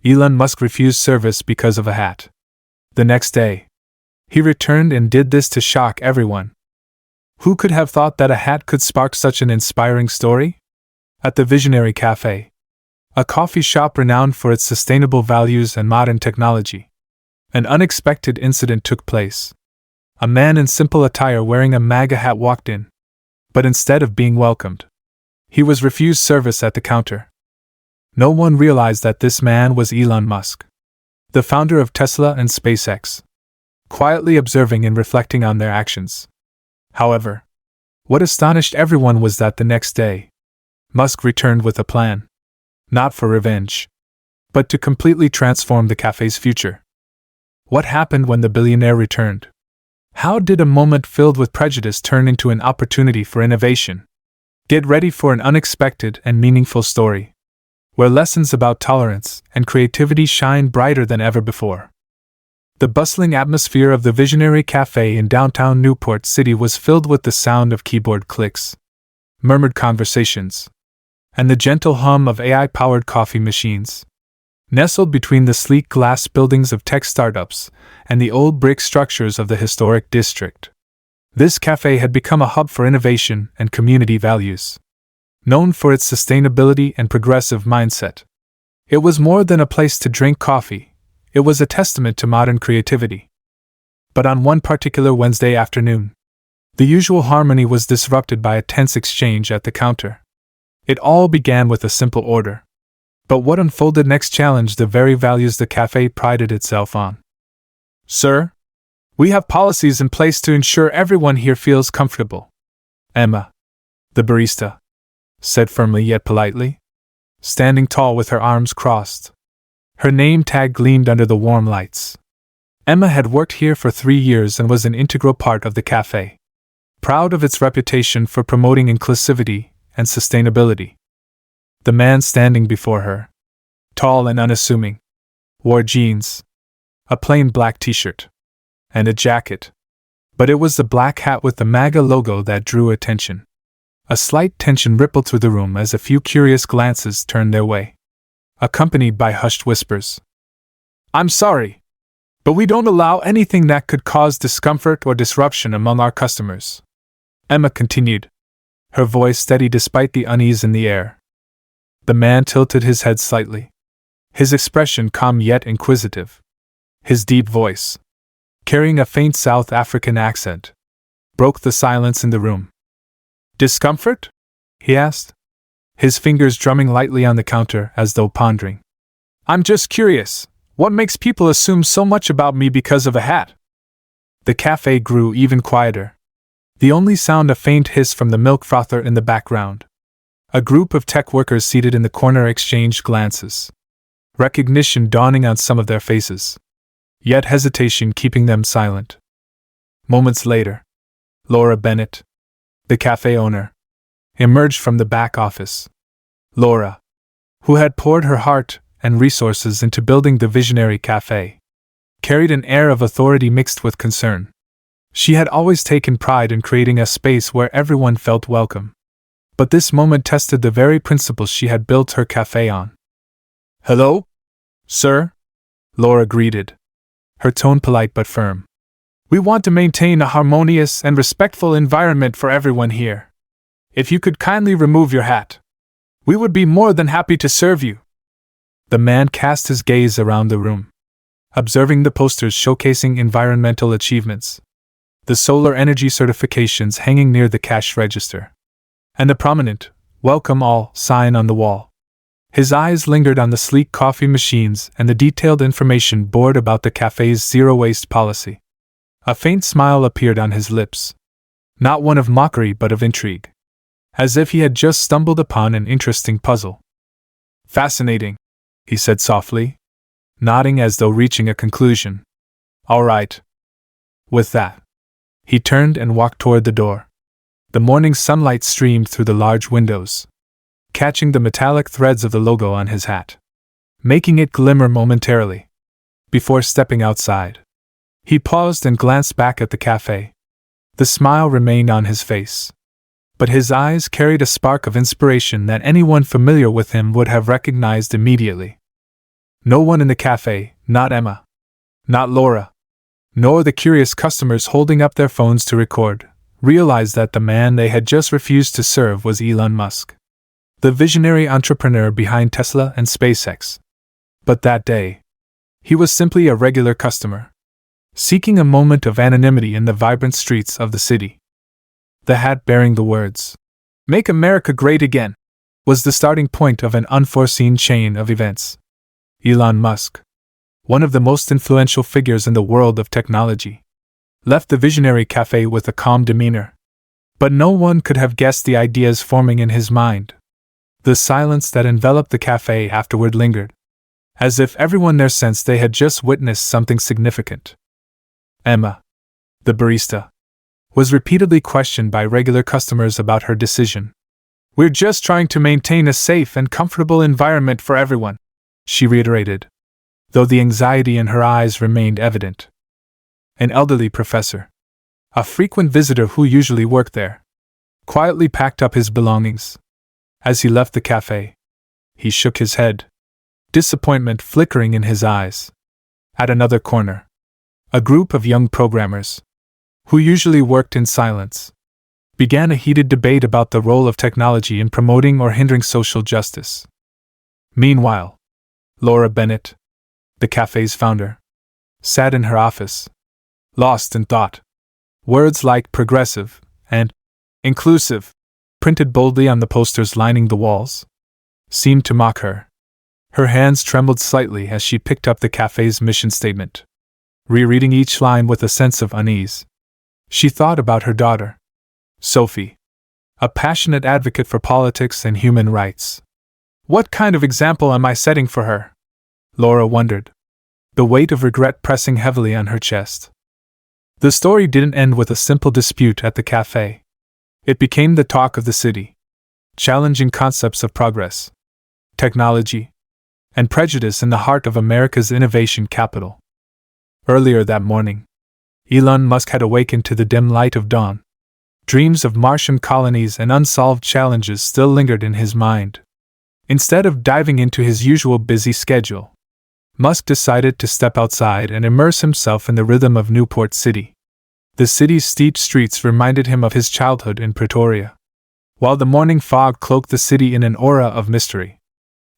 Elon Musk refused service because of a hat. The next day, he returned and did this to shock everyone. Who could have thought that a hat could spark such an inspiring story? At the Visionary Cafe, a coffee shop renowned for its sustainable values and modern technology, an unexpected incident took place. A man in simple attire wearing a MAGA hat walked in, but instead of being welcomed, he was refused service at the counter. No one realized that this man was Elon Musk, the founder of Tesla and SpaceX, quietly observing and reflecting on their actions. However, what astonished everyone was that the next day, Musk returned with a plan, not for revenge, but to completely transform the cafe's future. What happened when the billionaire returned? How did a moment filled with prejudice turn into an opportunity for innovation? Get ready for an unexpected and meaningful story, where lessons about tolerance and creativity shine brighter than ever before. The bustling atmosphere of the Visionary Cafe in downtown Newport City was filled with the sound of keyboard clicks, murmured conversations, and the gentle hum of AI-powered coffee machines. Nestled between the sleek glass buildings of tech startups and the old brick structures of the historic district, this cafe had become a hub for innovation and community values. Known for its sustainability and progressive mindset, it was more than a place to drink coffee, it was a testament to modern creativity. But on one particular Wednesday afternoon, the usual harmony was disrupted by a tense exchange at the counter. It all began with a simple order. But what unfolded next challenged the very values the cafe prided itself on. "Sir, we have policies in place to ensure everyone here feels comfortable," Emma, the barista, said firmly yet politely, standing tall with her arms crossed. Her name tag gleamed under the warm lights. Emma had worked here for 3 years and was an integral part of the cafe, proud of its reputation for promoting inclusivity and sustainability. The man standing before her, tall and unassuming, wore jeans, a plain black t-shirt, and a jacket. But it was the black hat with the MAGA logo that drew attention. A slight tension rippled through the room as a few curious glances turned their way, accompanied by hushed whispers. "I'm sorry, but we don't allow anything that could cause discomfort or disruption among our customers," Emma continued, her voice steady despite the unease in the air. The man tilted his head slightly, his expression calm yet inquisitive. His deep voice, carrying a faint South African accent, broke the silence in the room. "Discomfort?" he asked, his fingers drumming lightly on the counter as though pondering. "I'm just curious, what makes people assume so much about me because of a hat?" The cafe grew even quieter, the only sound a faint hiss from the milk frother in the background. A group of tech workers seated in the corner exchanged glances, recognition dawning on some of their faces, yet hesitation keeping them silent. Moments later, Laura Bennett, the cafe owner, emerged from the back office. Laura, who had poured her heart and resources into building the Visionary Cafe, carried an air of authority mixed with concern. She had always taken pride in creating a space where everyone felt welcome. But this moment tested the very principles she had built her cafe on. "Hello, sir," Laura greeted, her tone polite but firm. "We want to maintain a harmonious and respectful environment for everyone here. If you could kindly remove your hat, we would be more than happy to serve you." The man cast his gaze around the room, observing the posters showcasing environmental achievements, the solar energy certifications hanging near the cash register, and the prominent "Welcome All" sign on the wall. His eyes lingered on the sleek coffee machines and the detailed information board about the cafe's zero-waste policy. A faint smile appeared on his lips, not one of mockery but of intrigue, as if he had just stumbled upon an interesting puzzle. "Fascinating," he said softly, nodding as though reaching a conclusion. "All right." With that, he turned and walked toward the door. The morning sunlight streamed through the large windows, catching the metallic threads of the logo on his hat, making it glimmer momentarily. Before stepping outside, he paused and glanced back at the cafe. The smile remained on his face, but his eyes carried a spark of inspiration that anyone familiar with him would have recognized immediately. No one in the cafe, not Emma, not Laura, nor the curious customers holding up their phones to record, realized that the man they had just refused to serve was Elon Musk, the visionary entrepreneur behind Tesla and SpaceX. But that day, he was simply a regular customer, seeking a moment of anonymity in the vibrant streets of the city. The hat bearing the words, "Make America Great Again," was the starting point of an unforeseen chain of events. Elon Musk, one of the most influential figures in the world of technology, left the visionary cafe with a calm demeanor. But no one could have guessed the ideas forming in his mind. The silence that enveloped the cafe afterward lingered, as if everyone there sensed they had just witnessed something significant. Emma, the barista, was repeatedly questioned by regular customers about her decision. "We're just trying to maintain a safe and comfortable environment for everyone," she reiterated, though the anxiety in her eyes remained evident. An elderly professor, a frequent visitor who usually worked there, quietly packed up his belongings. As he left the cafe, he shook his head, disappointment flickering in his eyes. At another corner, a group of young programmers, who usually worked in silence, began a heated debate about the role of technology in promoting or hindering social justice. Meanwhile, Laura Bennett, the cafe's founder, sat in her office, lost in thought. Words like progressive and inclusive, printed boldly on the posters lining the walls, seemed to mock her. Her hands trembled slightly as she picked up the cafe's mission statement, rereading each line with a sense of unease. She thought about her daughter, Sophie, a passionate advocate for politics and human rights. What kind of example am I setting for her? Laura wondered, the weight of regret pressing heavily on her chest. The story didn't end with a simple dispute at the cafe. It became the talk of the city, challenging concepts of progress, technology, and prejudice in the heart of America's innovation capital. Earlier that morning, Elon Musk had awakened to the dim light of dawn. Dreams of Martian colonies and unsolved challenges still lingered in his mind. Instead of diving into his usual busy schedule, Musk decided to step outside and immerse himself in the rhythm of Newport City. The city's steep streets reminded him of his childhood in Pretoria, while the morning fog cloaked the city in an aura of mystery,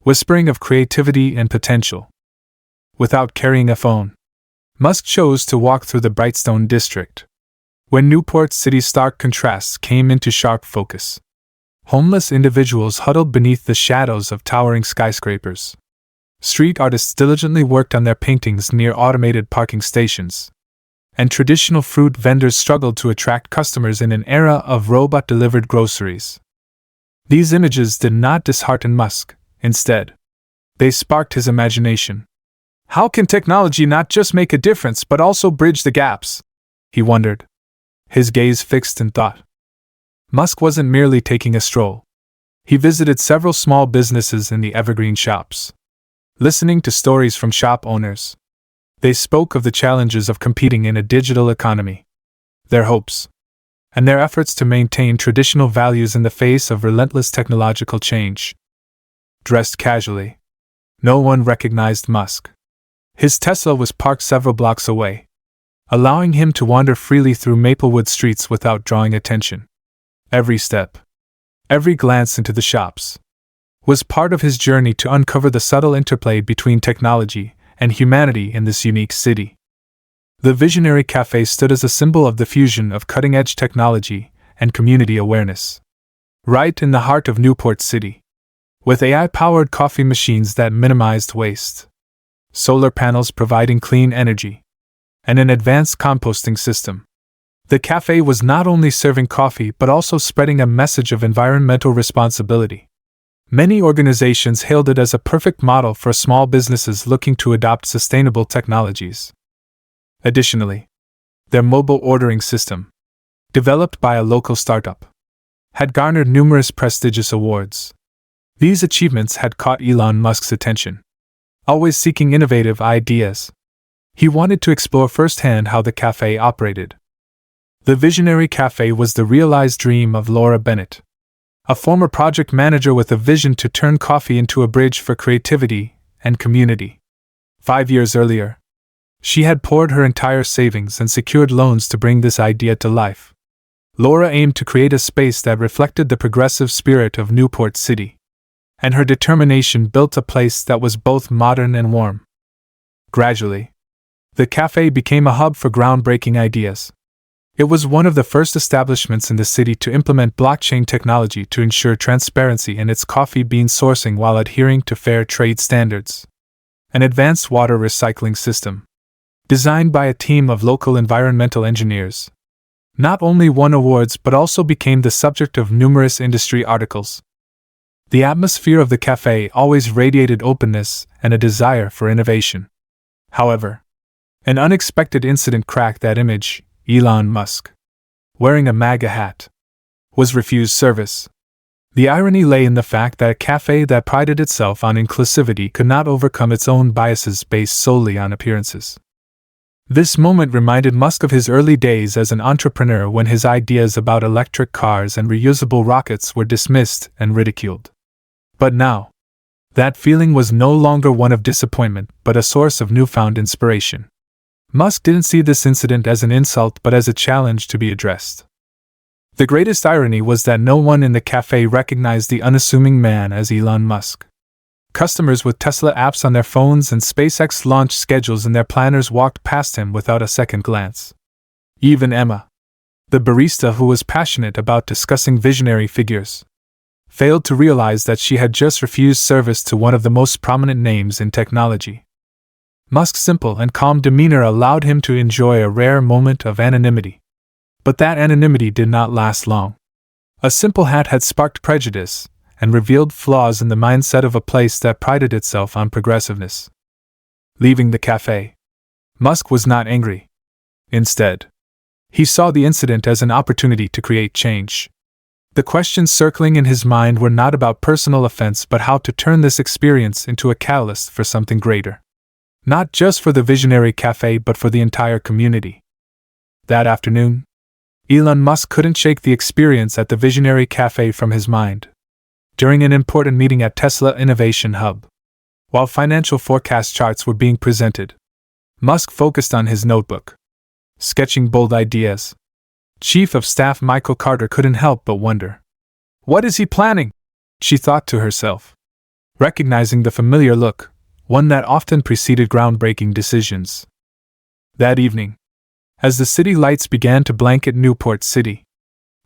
whispering of creativity and potential. Without carrying a phone, Musk chose to walk through the Brightstone district, where Newport City's stark contrasts came into sharp focus. Homeless individuals huddled beneath the shadows of towering skyscrapers. Street artists diligently worked on their paintings near automated parking stations, and traditional fruit vendors struggled to attract customers in an era of robot-delivered groceries. These images did not dishearten Musk. Instead, they sparked his imagination. How can technology not just make a difference but also bridge the gaps? He wondered, his gaze fixed in thought. Musk wasn't merely taking a stroll. He visited several small businesses in the evergreen shops, listening to stories from shop owners. They spoke of the challenges of competing in a digital economy, their hopes, and their efforts to maintain traditional values in the face of relentless technological change. Dressed casually, no one recognized Musk. His Tesla was parked several blocks away, allowing him to wander freely through Maplewood streets without drawing attention. Every step, every glance into the shops, was part of his journey to uncover the subtle interplay between technology and humanity in this unique city. The visionary cafe stood as a symbol of the fusion of cutting-edge technology and community awareness. Right in the heart of Newport City, with AI-powered coffee machines that minimized waste, solar panels providing clean energy, and an advanced composting system, the cafe was not only serving coffee but also spreading a message of environmental responsibility. Many organizations hailed it as a perfect model for small businesses looking to adopt sustainable technologies. Additionally, their mobile ordering system, developed by a local startup, had garnered numerous prestigious awards. These achievements had caught Elon Musk's attention. Always seeking innovative ideas, he wanted to explore firsthand how the cafe operated. The visionary cafe was the realized dream of Laura Bennett, a former project manager with a vision to turn coffee into a bridge for creativity and community. 5 years earlier, she had poured her entire savings and secured loans to bring this idea to life. Laura aimed to create a space that reflected the progressive spirit of Newport City, and her determination built a place that was both modern and warm. Gradually, the cafe became a hub for groundbreaking ideas. It was one of the first establishments in the city to implement blockchain technology to ensure transparency in its coffee bean sourcing while adhering to fair trade standards. An advanced water recycling system, designed by a team of local environmental engineers, not only won awards but also became the subject of numerous industry articles. The atmosphere of the cafe always radiated openness and a desire for innovation. However, an unexpected incident cracked that image. Elon Musk, wearing a MAGA hat, was refused service. The irony lay in the fact that a cafe that prided itself on inclusivity could not overcome its own biases based solely on appearances. This moment reminded Musk of his early days as an entrepreneur when his ideas about electric cars and reusable rockets were dismissed and ridiculed. But now, that feeling was no longer one of disappointment but a source of newfound inspiration. Musk didn't see this incident as an insult but as a challenge to be addressed. The greatest irony was that no one in the cafe recognized the unassuming man as Elon Musk. Customers with Tesla apps on their phones and SpaceX launch schedules in their planners walked past him without a second glance. Even Emma, the barista who was passionate about discussing visionary figures, failed to realize that she had just refused service to one of the most prominent names in technology. Musk's simple and calm demeanor allowed him to enjoy a rare moment of anonymity. But that anonymity did not last long. A simple hat had sparked prejudice and revealed flaws in the mindset of a place that prided itself on progressiveness. Leaving the cafe, Musk was not angry. Instead, he saw the incident as an opportunity to create change. The questions circling in his mind were not about personal offense but how to turn this experience into a catalyst for something greater. Not just for the visionary cafe but for the entire community. That afternoon, Elon Musk couldn't shake the experience at the visionary cafe from his mind. During an important meeting at Tesla Innovation Hub, while financial forecast charts were being presented, Musk focused on his notebook, sketching bold ideas. Chief of Staff Michael Carter couldn't help but wonder. What is he planning? She thought to herself, recognizing the familiar look, one that often preceded groundbreaking decisions. That evening, as the city lights began to blanket Newport City,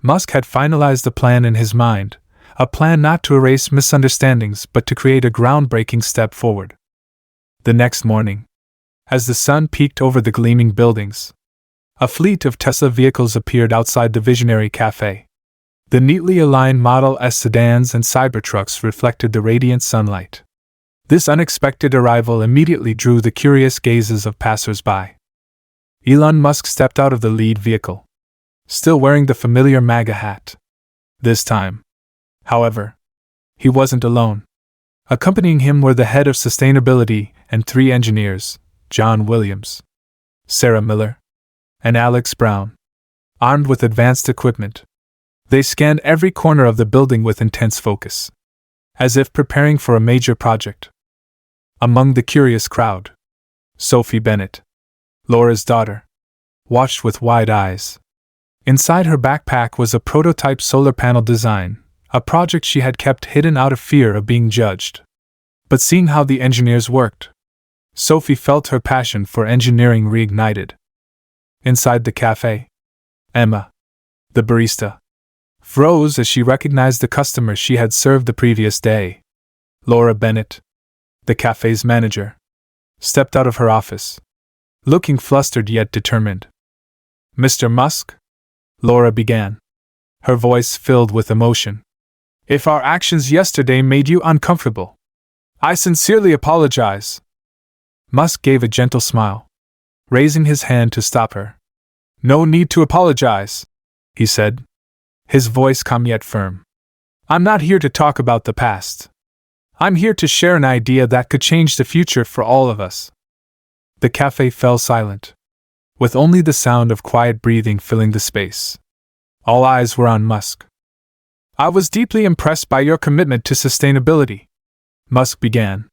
Musk had finalized a plan in his mind, a plan not to erase misunderstandings but to create a groundbreaking step forward. The next morning, as the sun peeked over the gleaming buildings, a fleet of Tesla vehicles appeared outside the visionary cafe. The neatly aligned Model S sedans and Cybertrucks reflected the radiant sunlight. This unexpected arrival immediately drew the curious gazes of passers-by. Elon Musk stepped out of the lead vehicle, still wearing the familiar MAGA hat. This time, however, he wasn't alone. Accompanying him were the head of sustainability and 3 engineers, John Williams, Sarah Miller, and Alex Brown. Armed with advanced equipment, they scanned every corner of the building with intense focus, as if preparing for a major project. Among the curious crowd, Sophie Bennett, Laura's daughter, watched with wide eyes. Inside her backpack was a prototype solar panel design, a project she had kept hidden out of fear of being judged. But seeing how the engineers worked, Sophie felt her passion for engineering reignited. Inside the cafe, Emma, the barista, froze as she recognized the customer she had served the previous day. Laura Bennett, the cafe's manager, stepped out of her office, looking flustered yet determined. "Mr. Musk?" Laura began, her voice filled with emotion. "If our actions yesterday made you uncomfortable, I sincerely apologize." Musk gave a gentle smile, raising his hand to stop her. "No need to apologize," he said, his voice calm yet firm. "I'm not here to talk about the past. I'm here to share an idea that could change the future for all of us." The cafe fell silent, with only the sound of quiet breathing filling the space. All eyes were on Musk. "I was deeply impressed by your commitment to sustainability," Musk began,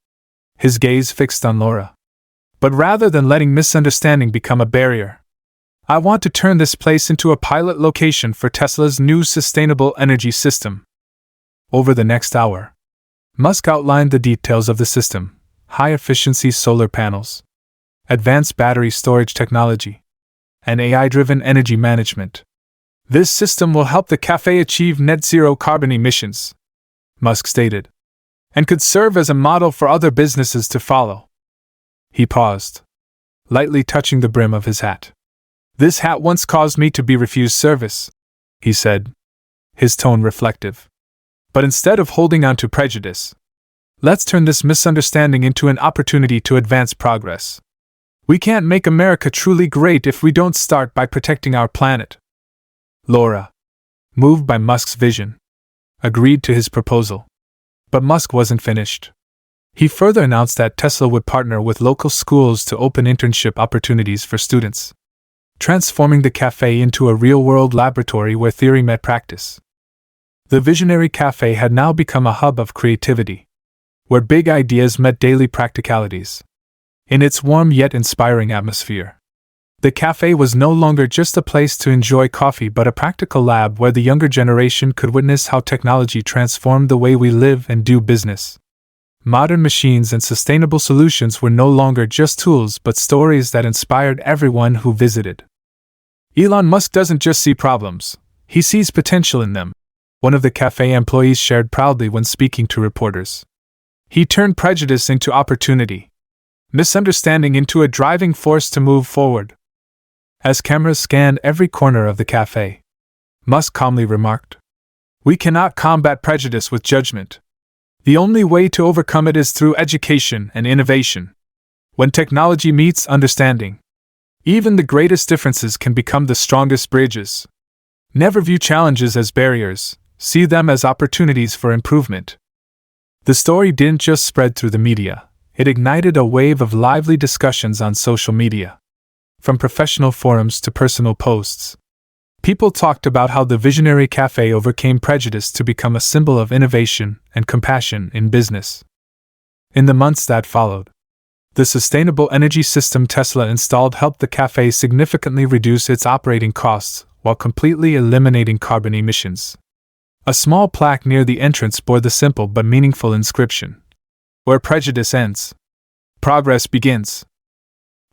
his gaze fixed on Laura. But rather than letting misunderstanding become a barrier, I want to turn this place into a pilot location for Tesla's new sustainable energy system. Over the next hour, Musk outlined the details of the system: high-efficiency solar panels, advanced battery storage technology, and AI-driven energy management. This system will help the cafe achieve net-zero carbon emissions, Musk stated, and could serve as a model for other businesses to follow. He paused, lightly touching the brim of his hat. "This hat once caused me to be refused service," he said, his tone reflective. "But instead of holding on to prejudice, let's turn this misunderstanding into an opportunity to advance progress. We can't make America truly great if we don't start by protecting our planet." Laura, moved by Musk's vision, agreed to his proposal. But Musk wasn't finished. He further announced that Tesla would partner with local schools to open internship opportunities for students, transforming the cafe into a real-world laboratory where theory met practice. The visionary cafe had now become a hub of creativity, where big ideas met daily practicalities. In its warm yet inspiring atmosphere, the cafe was no longer just a place to enjoy coffee but a practical lab where the younger generation could witness how technology transformed the way we live and do business. Modern machines and sustainable solutions were no longer just tools but stories that inspired everyone who visited. Elon Musk doesn't just see problems, he sees potential in them, one of the cafe employees shared proudly when speaking to reporters. He turned prejudice into opportunity, misunderstanding into a driving force to move forward. As cameras scanned every corner of the cafe, Musk calmly remarked, "We cannot combat prejudice with judgment. The only way to overcome it is through education and innovation. When technology meets understanding, even the greatest differences can become the strongest bridges. Never view challenges as barriers, see them as opportunities for improvement." The story didn't just spread through the media, it ignited a wave of lively discussions on social media. From professional forums to personal posts, people talked about how the visionary cafe overcame prejudice to become a symbol of innovation and compassion in business. In the months that followed, the sustainable energy system Tesla installed helped the cafe significantly reduce its operating costs while completely eliminating carbon emissions. A small plaque near the entrance bore the simple but meaningful inscription, "Where prejudice ends, progress begins."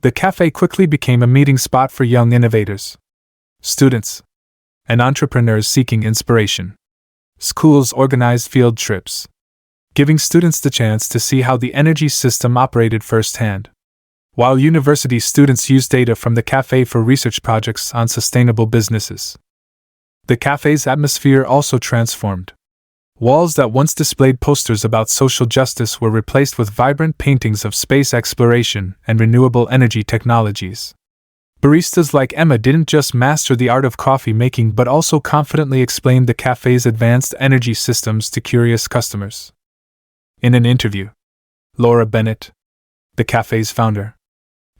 The cafe quickly became a meeting spot for young innovators, students, and entrepreneurs seeking inspiration. Schools organized field trips, giving students the chance to see how the energy system operated firsthand, while university students used data from the cafe for research projects on sustainable businesses. The cafe's atmosphere also transformed. Walls that once displayed posters about social justice were replaced with vibrant paintings of space exploration and renewable energy technologies. Baristas like Emma didn't just master the art of coffee making but also confidently explained the cafe's advanced energy systems to curious customers. In an interview, Laura Bennett, the cafe's founder,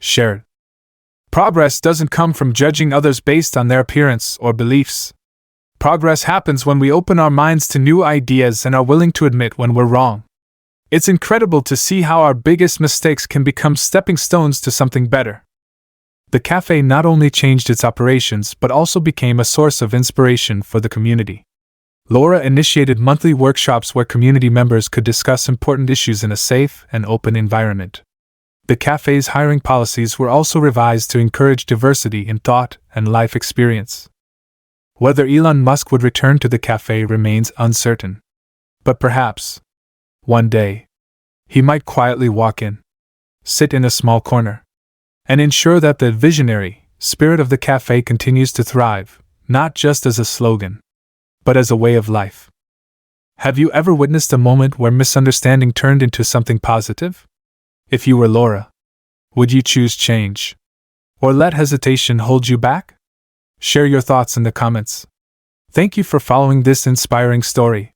shared, "Progress doesn't come from judging others based on their appearance or beliefs. Progress happens when we open our minds to new ideas and are willing to admit when we're wrong. It's incredible to see how our biggest mistakes can become stepping stones to something better." The cafe not only changed its operations but also became a source of inspiration for the community. Laura initiated monthly workshops where community members could discuss important issues in a safe and open environment. The cafe's hiring policies were also revised to encourage diversity in thought and life experience. Whether Elon Musk would return to the cafe remains uncertain. But perhaps, one day, he might quietly walk in, sit in a small corner, and ensure that the visionary spirit of the cafe continues to thrive, not just as a slogan, but as a way of life. Have you ever witnessed a moment where misunderstanding turned into something positive? If you were Laura, would you choose change, or let hesitation hold you back? Share your thoughts in the comments. Thank you for following this inspiring story.